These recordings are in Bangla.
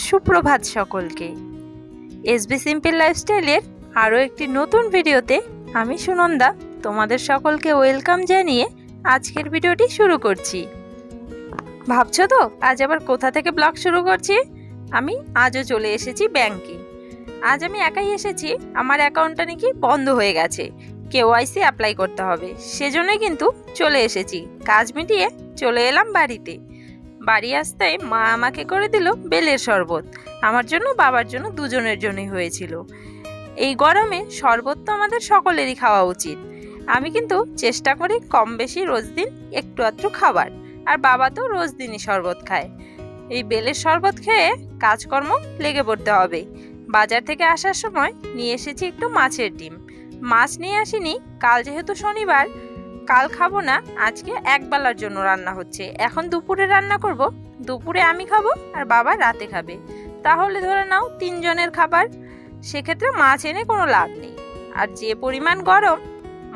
সুপ্রভাত সকলকে। এসবি সিম্পল লাইফস্টাইলের আরও একটি নতুন ভিডিওতে আমি সুনন্দা তোমাদের সকলকে ওয়েলকাম জানিয়ে আজকের ভিডিওটি শুরু করছি। ভাবছো তো আজ আবার কোথা থেকে ব্লগ শুরু করছি? আমি আজও চলে এসেছি ব্যাংকে। আজ আমি একাই এসেছি, আমার অ্যাকাউন্টটা নাকি বন্ধ হয়ে গেছে, কেওয়াইসি অ্যাপ্লাই করতে হবে, সেজন্যই কিন্তু চলে এসেছি। কাজ মিটিয়ে চলে এলাম বাড়িতে। বাড়ি আসতে মা আমাকে করে দিল বেলের শরবত, আমার জন্য বাবার জন্য দুজনের জন্যই হয়েছিল। এই গরমে শরবত তো আমাদের সকলেরই খাওয়া উচিত। আমি কিন্তু চেষ্টা করি কম বেশি রোজ দিন একটু আধটু খাবার, আর বাবা তো রোজ দিনই শরবত খায়। এই বেলের শরবত খেয়ে কাজকর্ম লেগে পড়তে হবে। বাজার থেকে আসার সময় নিয়ে এসেছি একটু মাছের ডিম। মাছ নিয়ে আসিনি, কাল যেহেতু শনিবার, কাল খাবো না, আজকে একবেলার জন্য রান্না হচ্ছে। এখন দুপুরে রান্না করব, দুপুরে আমি খাবো আর বাবা রাতে খাবে, তাহলে ধরে নাও 3 জনের খাবার। সেক্ষেত্রে মাছ এনে কোনো লাভ নেই। আর যে পরিমাণ গরম,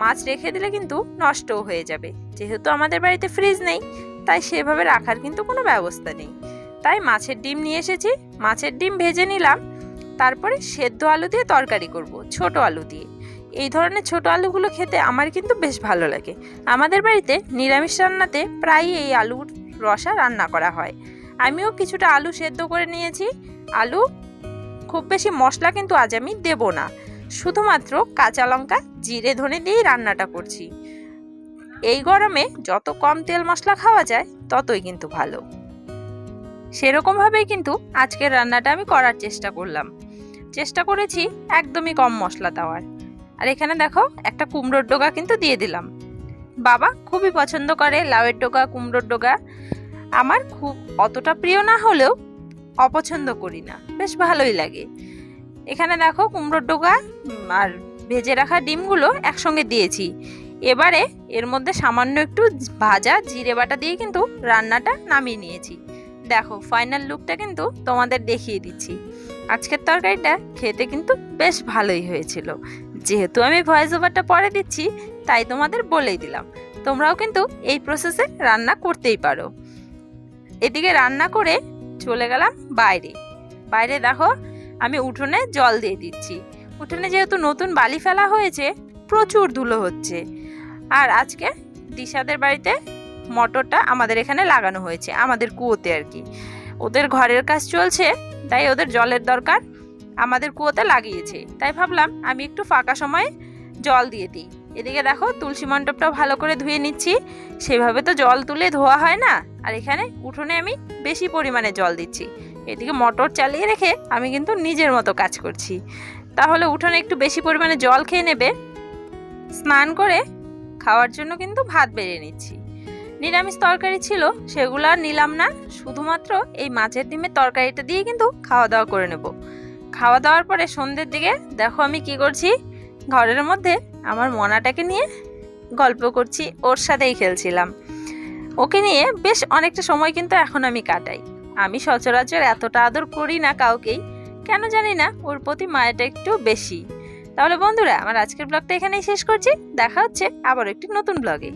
মাছ রেখে দিলে কিন্তু নষ্টও হয়ে যাবে। যেহেতু আমাদের বাড়িতে ফ্রিজ নেই, তাই সেভাবে রাখার কিন্তু কোনো ব্যবস্থা নেই। তাই মাছের ডিম নিয়ে এসেছি, মাছের ডিম ভেজে নিলাম। তারপরে সেদ্ধ আলু দিয়ে তরকারি করব, ছোট আলু দিয়ে। এই ধরনের ছোট আলুগুলো খেতে আমার কিন্তু বেশ ভালো লাগে। আমাদের বাড়িতে নিরামিষ রান্নাতে প্রায়ই এই আলুর রসা রান্না করা হয়। আমিও কিছুটা আলু সেদ্ধ করে নিয়েছি। আলু খুব বেশি মশলা কিন্তু আজ আমি দেব না, শুধুমাত্র কাঁচা লঙ্কা জিরে ধনে দিয়েই রান্নাটা করছি। এই গরমে যত কম তেল মশলা খাওয়া যায় ততই কিন্তু ভালো। সেরকমভাবেই কিন্তু আজকের রান্নাটা আমি করার চেষ্টা করেছি একদমই কম মশলা দেওয়ার। আর এখানে দেখো একটা কুমড়োর ডগা কিন্তু দিয়ে দিলাম। বাবা খুবই পছন্দ করে লাউয়ের ডগা, কুমড়োর ডগা। আমার খুব অতটা প্রিয় না হলেও অপছন্দ করি না, বেশ ভালোই লাগে। এখানে দেখো কুমড়োর ডগা আর ভেজে রাখা ডিমগুলো একসঙ্গে দিয়েছি। এবারে এর মধ্যে সামান্য একটু ভাজা জিরে বাটা দিয়ে কিন্তু রান্নাটা নামিয়ে নিয়েছি। দেখো ফাইনাল লুকটা কিন্তু তোমাদের দেখিয়ে দিচ্ছি। আজকের তরকারিটা খেতে কিন্তু বেশ ভালোই হয়েছিল। যেহেতু আমি ভয়েস ওভারটা পরে দিচ্ছি, তাই তোমাদের বলেই দিলাম, তোমরাও কিন্তু এই প্রসেসে রান্না করতেই পারো। এদিকে রান্না করে চলে গেলাম বাইরে দেখো আমি উঠোনে জল দিয়ে দিচ্ছি। উঠোনে যেহেতু নতুন বালি ফেলা হয়েছে, প্রচুর ধুলো হচ্ছে। আর আজকে দিশাদের বাড়িতে মোটরটা আমাদের এখানে লাগানো হয়েছে, আমাদের কুয়োতে আর কি। ওদের ঘরের কাজ চলছে, তাই ওদের জলের দরকার, আমাদের কুয়োতে লাগিয়েছে। তাই ভাবলাম আমি একটু ফাঁকা সময়ে জল দিয়ে দিই। এদিকে দেখো তুলসী মণ্ডপটাও ভালো করে ধুয়ে নিচ্ছি। সেভাবে তো জল তুলে ধোয়া হয় না। আর এখানে উঠোনে আমি বেশি পরিমাণে জল দিচ্ছি। এদিকে মোটর চালিয়ে রেখে আমি কিন্তু নিজের মতো কাজ করছি। তাহলে উঠোনে একটু বেশি পরিমাণে জল খেয়ে নেবে। স্নান করে খাওয়ার জন্য কিন্তু ভাত বেড়ে নিচ্ছি। নিরামিষ তরকারি ছিল, সেগুলো আর নিলাম না, শুধুমাত্র এই মাছের ডিমের তরকারিটা দিয়ে কিন্তু খাওয়া দাওয়া করে নেব। খাওয়া দাওয়ার পরে সন্ধ্যের দিকে দেখো আমি কি করছি, ঘরের মধ্যে আমার মনাটাকে নিয়ে গল্প করছি, ওর সাথেই খেলছিলাম। ওকে নিয়ে বেশ অনেকটা সময় কিন্তু এখন আমি কাটাই। আমি সচরাচর এতটা আদর করি না কাউকেই, কেন জানি না, ওর প্রতি মায়াটা একটু বেশি। তাহলে বন্ধুরা, আমার আজকের ব্লগটা এখানেই শেষ করছি। দেখা হচ্ছে আবার একটি নতুন ব্লগে।